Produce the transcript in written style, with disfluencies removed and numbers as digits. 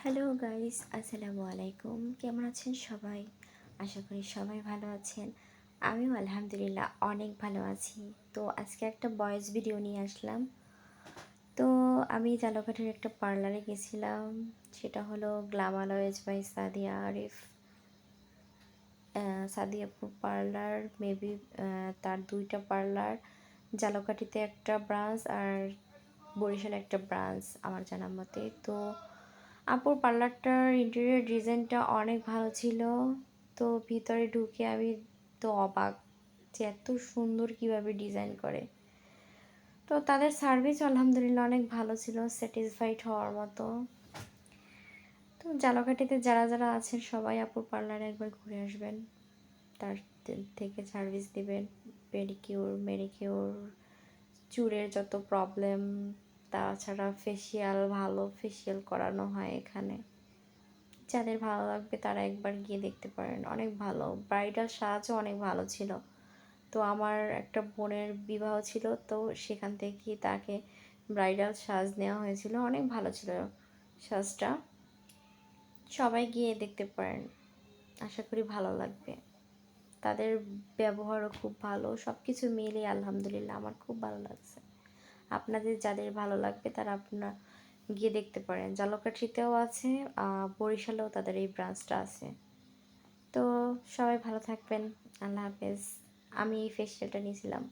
Hello guys, আসসালামু আলাইকুম। কেমন আছেন সবাই? আশা করি সবাই ভালো আছেন। আমিও আলহামদুলিল্লাহ অনেক ভালো আছি। তো আজকে একটা ভয়েস ভিডিও নিয়ে আসলাম। তো আমি ঝালকাঠির একটা পার্লারে গেছিলাম। সেটা হলো গ্ল্যামারয়েজ বাই সাদিয়া আরিফ। সাদিয়া আপুর পার্লার মেবি তার দুইটা পার্লার, ঝালকাঠিতে একটা ব্রাঞ্চ আর বরিশালে একটা ব্রাঞ্চ আমার জানার মতে। তো আপুর পার্লারটার ইন্টেরিয়র ডিজাইনটা অনেক ভালো ছিল। তো ভিতরে ঢুকে আমি তো অবাক যে এত সুন্দর কিভাবে ডিজাইন করে। তো তাদের সার্ভিস আলহামদুলিল্লাহ অনেক ভালো ছিল, স্যাটিসফাইড হওয়ার মতো। তো ঝালকাঠিতে যারা যারা আছেন সবাই আপুর পার্লারে একবার ঘুরে আসবেন। তার থেকে সার্ভিস দিবেন, পেডিকিউর, মেডিকিউর, চুলের যত প্রবলেম, তাছাড়া ফেসিয়াল, ভালো ফেসিয়াল করানো হয় এখানে। যাদের ভালো লাগবে তারা একবার গিয়ে দেখতে পারেন, অনেক ভালো। ব্রাইডাল সাজও অনেক ভালো ছিল। তো আমার একটা বোনের বিবাহ ছিল, তো সেখান থেকে তাকে ব্রাইডাল সাজ নেওয়া হয়েছিল, অনেক ভালো ছিল সাজটা। সবাই গিয়ে দেখতে পারেন, আশা করি ভালো লাগবে। তাদের ব্যবহারও খুব ভালো, সব কিছু মিলিয়ে আলহামদুলিল্লাহ আমার খুব ভালো লাগছে। আপনাদের যাদের ভালো লাগবে তারা আপনার গিয়ে দেখতে পারেন। ঝালকাঠিতেও আছে, বরিশালেও তাদের এই ব্রাঞ্চটা আছে। তো সবাই ভালো থাকবেন। আল্লাহ হাফেজ। আমি এই ফেসিয়ালটা নিয়েছিলাম।